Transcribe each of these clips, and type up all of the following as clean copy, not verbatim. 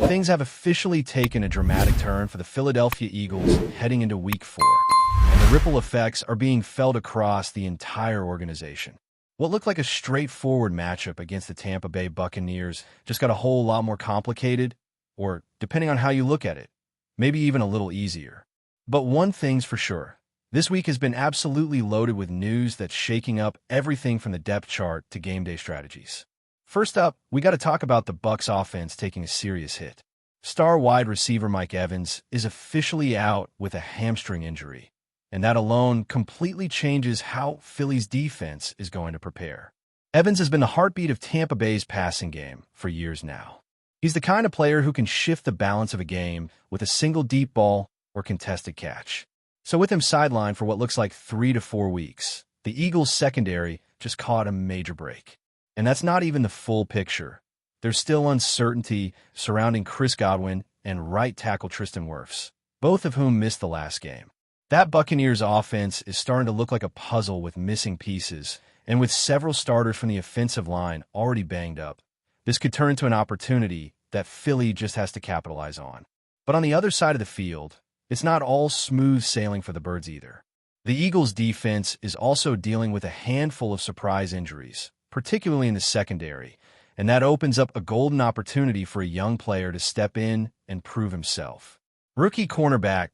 Things have officially taken a dramatic turn for the Philadelphia Eagles heading into Week 4, and the ripple effects are being felt across the entire organization. What looked like a straightforward matchup against the Tampa Bay Buccaneers just got a whole lot more complicated, or, depending on how you look at it, maybe even a little easier. But one thing's for sure. This week has been absolutely loaded with news that's shaking up everything from the depth chart to game day strategies. First up, we got to talk about the Bucs offense taking a serious hit. Star wide receiver Mike Evans is officially out with a hamstring injury, and that alone completely changes how Philly's defense is going to prepare. Evans has been the heartbeat of Tampa Bay's passing game for years now. He's the kind of player who can shift the balance of a game with a single deep ball or contested catch. So with him sidelined for what looks like 3 to 4 weeks, the Eagles' secondary just caught a major break. And that's not even the full picture. There's still uncertainty surrounding Chris Godwin and right tackle Tristan Wirfs, both of whom missed the last game. That Buccaneers offense is starting to look like a puzzle with missing pieces, and with several starters from the offensive line already banged up, this could turn into an opportunity that Philly just has to capitalize on. But on the other side of the field, it's not all smooth sailing for the Birds either. The Eagles' defense is also dealing with a handful of surprise injuries, particularly in the secondary, and that opens up a golden opportunity for a young player to step in and prove himself. Rookie cornerback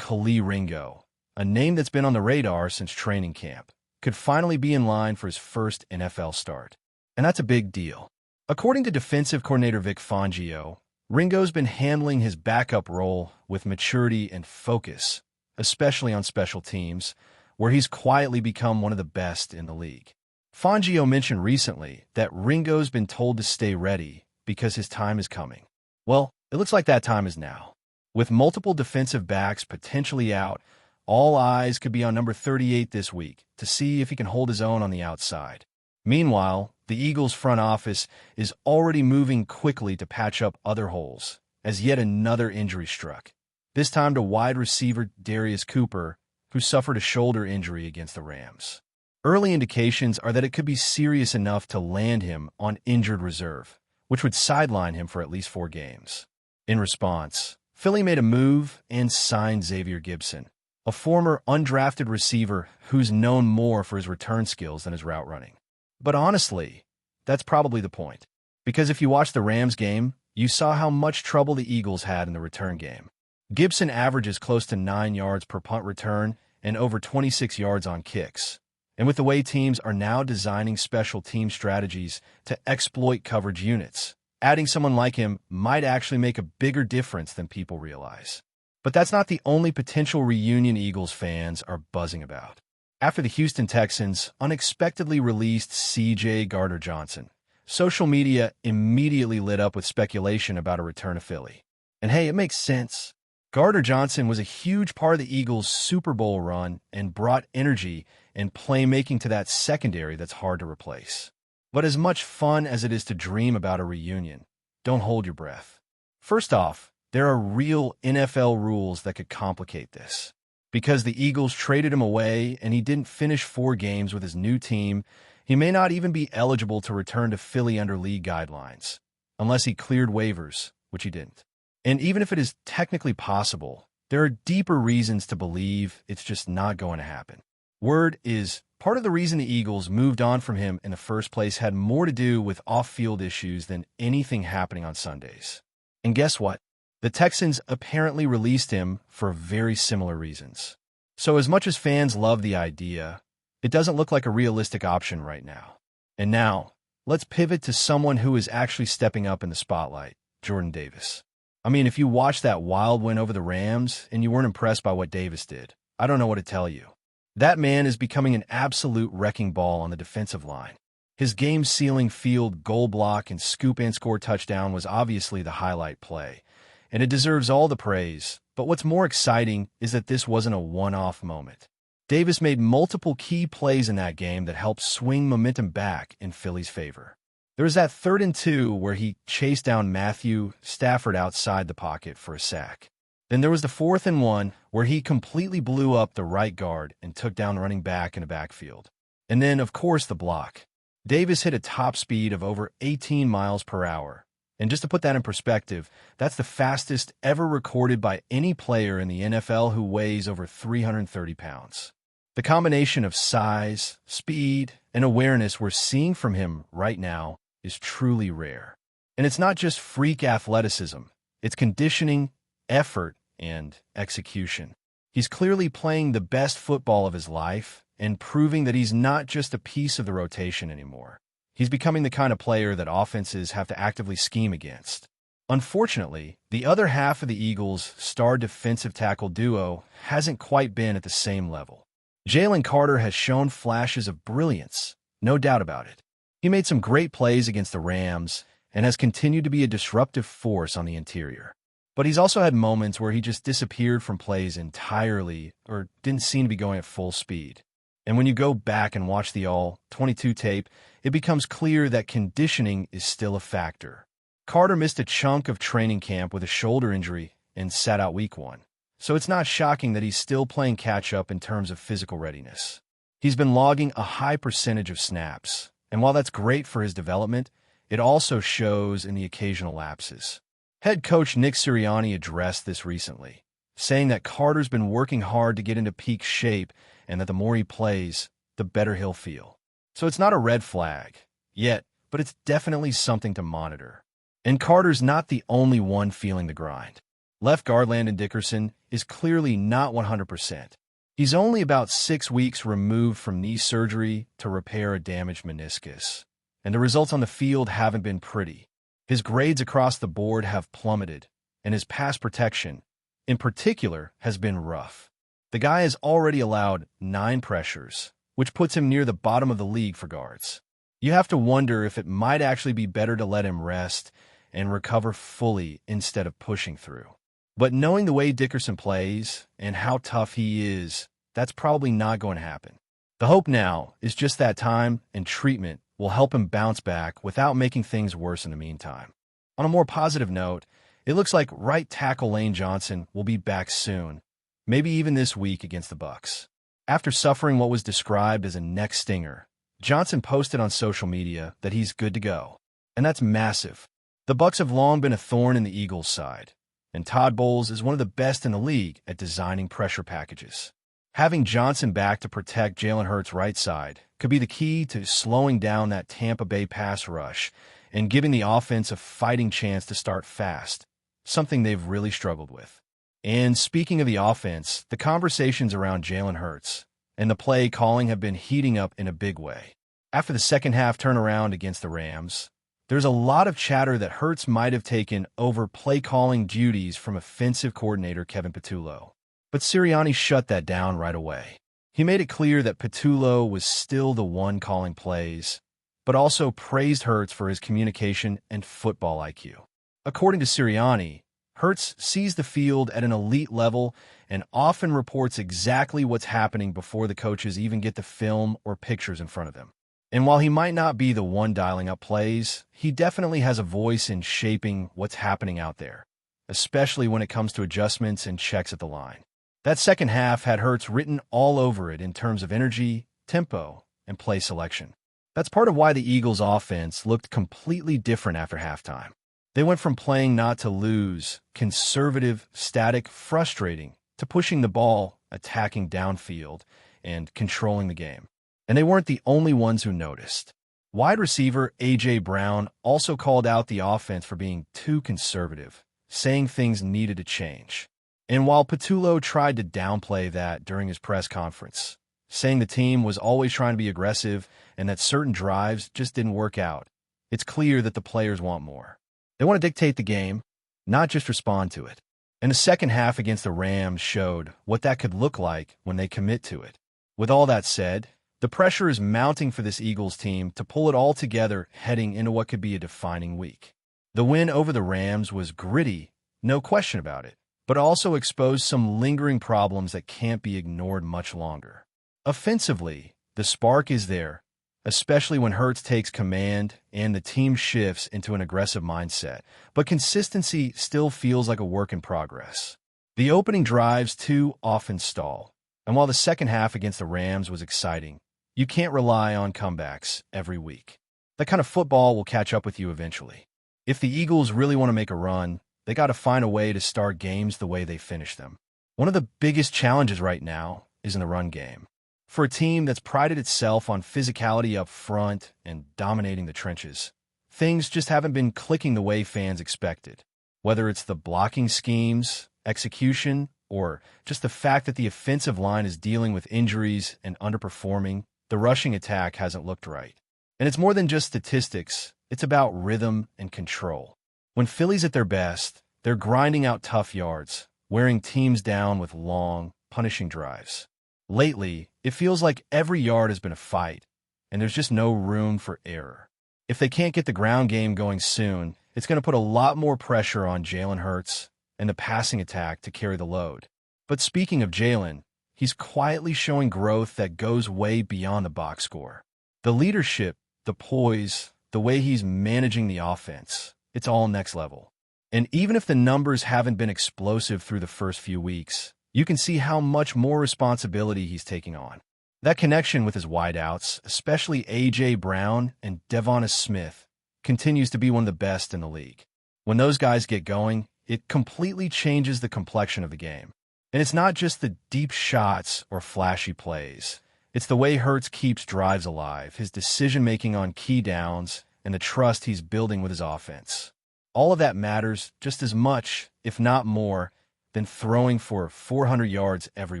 Ringo, a name that's been on the radar since training camp, could finally be in line for his first NFL start. And that's a big deal. According to defensive coordinator Vic Fangio, Ringo's been handling his backup role with maturity and focus, especially on special teams, where he's quietly become one of the best in the league. Fangio mentioned recently that Ringo's been told to stay ready because his time is coming. Well, it looks like that time is now. With multiple defensive backs potentially out, all eyes could be on number 38 this week to see if he can hold his own on the outside. Meanwhile, the Eagles' front office is already moving quickly to patch up other holes, as yet another injury struck, this time to wide receiver Darius Cooper, who suffered a shoulder injury against the Rams. Early indications are that it could be serious enough to land him on injured reserve, which would sideline him for at least 4 games. In response, Philly made a move and signed Xavier Gibson, a former undrafted receiver who's known more for his return skills than his route running. But honestly, that's probably the point. Because if you watched the Rams game, you saw how much trouble the Eagles had in the return game. Gibson averages close to 9 yards per punt return and over 26 yards on kicks. And with the way teams are now designing special team strategies to exploit coverage units, adding someone like him might actually make a bigger difference than people realize. But that's not the only potential reunion Eagles fans are buzzing about. After the Houston Texans unexpectedly released CJ Gardner-Johnson, social media immediately lit up with speculation about a return to Philly. And hey, it makes sense. Gardner-Johnson was a huge part of the Eagles' Super Bowl run and brought energy and playmaking to that secondary that's hard to replace. But as much fun as it is to dream about a reunion, don't hold your breath. First off, there are real NFL rules that could complicate this. Because the Eagles traded him away and he didn't finish 4 games with his new team, he may not even be eligible to return to Philly under league guidelines, unless he cleared waivers, which he didn't. And even if it is technically possible, there are deeper reasons to believe it's just not going to happen. Word is, part of the reason the Eagles moved on from him in the first place had more to do with off-field issues than anything happening on Sundays. And guess what? The Texans apparently released him for very similar reasons. So as much as fans love the idea, it doesn't look like a realistic option right now. And now, let's pivot to someone who is actually stepping up in the spotlight, Jordan Davis. I mean, if you watched that wild win over the Rams and you weren't impressed by what Davis did, I don't know what to tell you. That man is becoming an absolute wrecking ball on the defensive line. His game-sealing field goal block and scoop and score touchdown was obviously the highlight play, and it deserves all the praise. But what's more exciting is that this wasn't a one-off moment. Davis made multiple key plays in that game that helped swing momentum back in Philly's favor. There was that 3rd and 2 where he chased down Matthew Stafford outside the pocket for a sack. Then there was the 4th and 1 where he completely blew up the right guard and took down running back in the backfield. And then, of course, the block. Davis hit a top speed of over 18 miles per hour, And just to put that in perspective, that's the fastest ever recorded by any player in the NFL who weighs over 330 pounds. The combination of size, speed, and awareness we're seeing from him right now is truly rare. And it's not just freak athleticism, it's conditioning, effort, and execution. He's clearly playing the best football of his life and proving that he's not just a piece of the rotation anymore. He's becoming the kind of player that offenses have to actively scheme against. Unfortunately, the other half of the Eagles' star defensive tackle duo hasn't quite been at the same level. Jalen Carter has shown flashes of brilliance, no doubt about it. He made some great plays against the Rams and has continued to be a disruptive force on the interior. But he's also had moments where he just disappeared from plays entirely or didn't seem to be going at full speed. And when you go back and watch the all-22 tape, it becomes clear that conditioning is still a factor. Carter missed a chunk of training camp with a shoulder injury and sat out week 1. So it's not shocking that he's still playing catch-up in terms of physical readiness. He's been logging a high percentage of snaps, and while that's great for his development, it also shows in the occasional lapses. Head coach Nick Sirianni addressed this recently, saying that Carter's been working hard to get into peak shape and that the more he plays, the better he'll feel. So it's not a red flag yet, but it's definitely something to monitor. And Carter's not the only one feeling the grind. Left guard Landon Dickerson is clearly not 100%. He's only about 6 weeks removed from knee surgery to repair a damaged meniscus, and the results on the field haven't been pretty. His grades across the board have plummeted, and his pass protection, in particular, has been rough. The guy has already allowed 9 pressures, which puts him near the bottom of the league for guards. You have to wonder if it might actually be better to let him rest and recover fully instead of pushing through. But knowing the way Dickerson plays and how tough he is, that's probably not going to happen. The hope now is just that time and treatment will help him bounce back without making things worse in the meantime. On a more positive note, it looks like right tackle Lane Johnson will be back soon, maybe even this week against the Bucs. After suffering what was described as a neck stinger, Johnson posted on social media that he's good to go, and that's massive. The Bucs have long been a thorn in the Eagles' side, and Todd Bowles is one of the best in the league at designing pressure packages. Having Johnson back to protect Jalen Hurts' right side could be the key to slowing down that Tampa Bay pass rush and giving the offense a fighting chance to start fast, something they've really struggled with. And speaking of the offense, the conversations around Jalen Hurts and the play calling have been heating up in a big way. After the second half turnaround against the Rams, there's a lot of chatter that Hurts might have taken over play calling duties from offensive coordinator Kevin Patullo. But Sirianni shut that down right away. He made it clear that Patullo was still the one calling plays, but also praised Hurts for his communication and football IQ. According to Sirianni, Hurts sees the field at an elite level and often reports exactly what's happening before the coaches even get the film or pictures in front of them. And while he might not be the one dialing up plays, he definitely has a voice in shaping what's happening out there, especially when it comes to adjustments and checks at the line. That second half had Hurts written all over it in terms of energy, tempo, and play selection. That's part of why the Eagles' offense looked completely different after halftime. They went from playing not to lose, conservative, static, frustrating, to pushing the ball, attacking downfield, and controlling the game. And they weren't the only ones who noticed. Wide receiver A.J. Brown also called out the offense for being too conservative, saying things needed to change. And while Patullo tried to downplay that during his press conference, saying the team was always trying to be aggressive and that certain drives just didn't work out, it's clear that the players want more. They want to dictate the game, not just respond to it. And the second half against the Rams showed what that could look like when they commit to it. With all that said, the pressure is mounting for this Eagles team to pull it all together heading into what could be a defining week. The win over the Rams was gritty, no question about it, but also exposed some lingering problems that can't be ignored much longer. Offensively, the spark is there, especially when Hurts takes command and the team shifts into an aggressive mindset, but consistency still feels like a work in progress. The opening drives too often stall, and while the second half against the Rams was exciting, you can't rely on comebacks every week. That kind of football will catch up with you eventually. If the Eagles really want to make a run, they got to find a way to start games the way they finish them. One of the biggest challenges right now is in the run game. For a team that's prided itself on physicality up front and dominating the trenches, things just haven't been clicking the way fans expected. Whether it's the blocking schemes, execution, or just the fact that the offensive line is dealing with injuries and underperforming, the rushing attack hasn't looked right. And it's more than just statistics, it's about rhythm and control. When Philly's at their best, they're grinding out tough yards, wearing teams down with long, punishing drives. Lately, it feels like every yard has been a fight, and there's just no room for error. If they can't get the ground game going soon, it's going to put a lot more pressure on Jalen Hurts and the passing attack to carry the load. But speaking of Jalen, he's quietly showing growth that goes way beyond the box score. The leadership, the poise, the way he's managing the offense, it's all next level. And even if the numbers haven't been explosive through the first few weeks, you can see how much more responsibility he's taking on. That connection with his wideouts, especially A.J. Brown and Devonta Smith, continues to be one of the best in the league. When those guys get going, it completely changes the complexion of the game. And it's not just the deep shots or flashy plays. It's the way Hurts keeps drives alive, his decision-making on key downs, and the trust he's building with his offense. All of that matters just as much, if not more, than throwing for 400 yards every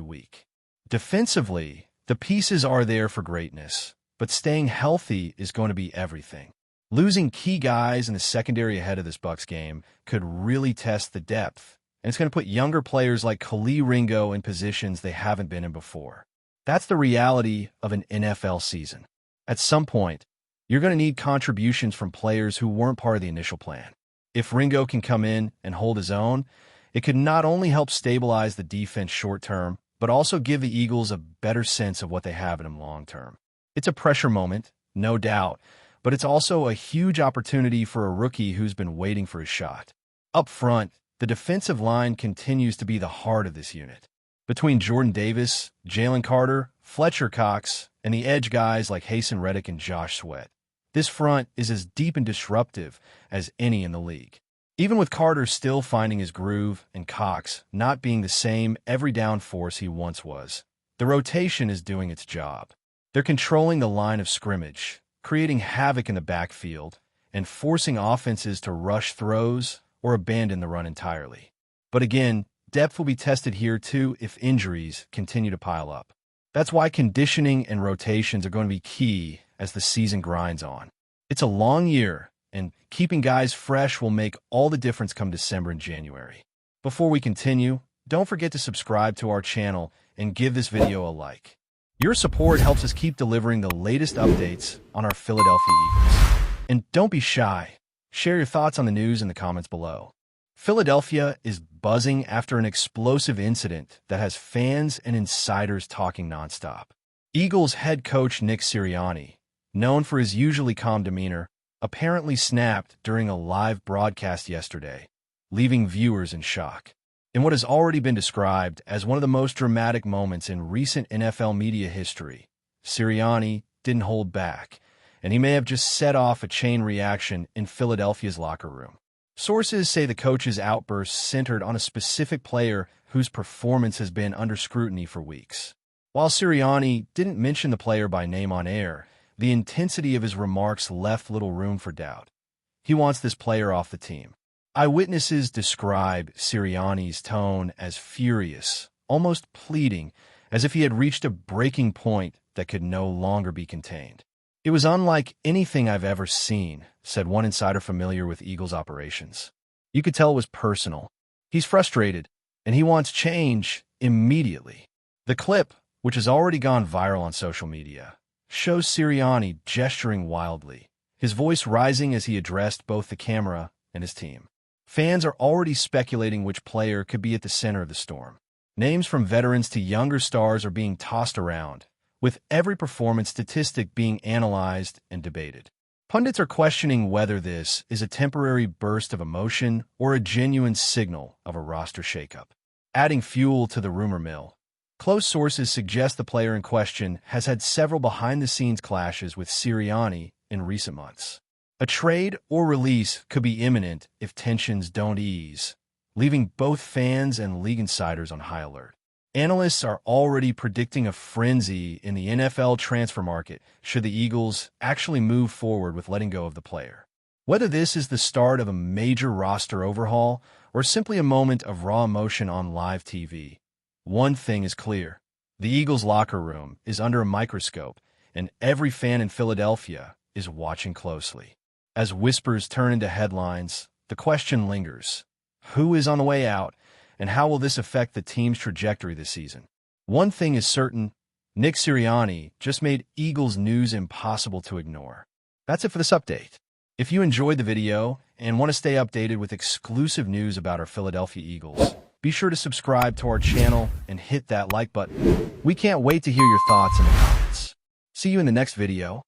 week. Defensively, the pieces are there for greatness, but staying healthy is going to be everything. Losing key guys in the secondary ahead of this Bucs game could really test the depth, and it's going to put younger players like Ringo in positions they haven't been in before. That's the reality of an NFL season. At some point, you're going to need contributions from players who weren't part of the initial plan. If Ringo can come in and hold his own, it could not only help stabilize the defense short-term, but also give the Eagles a better sense of what they have in him long-term. It's a pressure moment, no doubt, but it's also a huge opportunity for a rookie who's been waiting for his shot. Up front, the defensive line continues to be the heart of this unit. Between Jordan Davis, Jalen Carter, Fletcher Cox, and the edge guys like Haason Reddick and Josh Sweat, this front is as deep and disruptive as any in the league. Even with Carter still finding his groove and Cox not being the same every-down force he once was, the rotation is doing its job. They're controlling the line of scrimmage, creating havoc in the backfield, and forcing offenses to rush throws or abandon the run entirely. But again, depth will be tested here too if injuries continue to pile up. That's why conditioning and rotations are going to be key as the season grinds on. It's a long year, and keeping guys fresh will make all the difference come December and January. Before we continue, don't forget to subscribe to our channel and give this video a like. Your support helps us keep delivering the latest updates on our Philadelphia Eagles. And don't be shy. Share your thoughts on the news in the comments below. Philadelphia is buzzing after an explosive incident that has fans and insiders talking nonstop. Eagles head coach Nick Sirianni, known for his usually calm demeanor, apparently snapped during a live broadcast yesterday, leaving viewers in shock. In what has already been described as one of the most dramatic moments in recent NFL media history, Sirianni didn't hold back, and he may have just set off a chain reaction in Philadelphia's locker room. Sources say the coach's outburst centered on a specific player whose performance has been under scrutiny for weeks. While Sirianni didn't mention the player by name on air, the intensity of his remarks left little room for doubt. He wants this player off the team. Eyewitnesses describe Sirianni's tone as furious, almost pleading, as if he had reached a breaking point that could no longer be contained. "It was unlike anything I've ever seen," said one insider familiar with Eagles operations. You could tell it was personal. He's frustrated, and he wants change immediately. The clip, which has already gone viral on social media, shows Sirianni gesturing wildly, his voice rising as he addressed both the camera and his team. Fans are already speculating which player could be at the center of the storm. Names from veterans to younger stars are being tossed around, with every performance statistic being analyzed and debated. Pundits are questioning whether this is a temporary burst of emotion or a genuine signal of a roster shakeup. Adding fuel to the rumor mill, close sources suggest the player in question has had several behind-the-scenes clashes with Sirianni in recent months. A trade or release could be imminent if tensions don't ease, leaving both fans and league insiders on high alert. Analysts are already predicting a frenzy in the NFL transfer market should the Eagles actually move forward with letting go of the player. Whether this is the start of a major roster overhaul or simply a moment of raw emotion on live TV, one thing is clear. The Eagles' locker room is under a microscope, and every fan in Philadelphia is watching closely. As whispers turn into headlines, the question lingers: who is on the way out, and how will this affect the team's trajectory this season? One thing is certain: Nick Sirianni just made Eagles news impossible to ignore. That's it for this update. If you enjoyed the video and want to stay updated with exclusive news about our Philadelphia Eagles, be sure to subscribe to our channel and hit that like button. We can't wait to hear your thoughts in the comments. See you in the next video.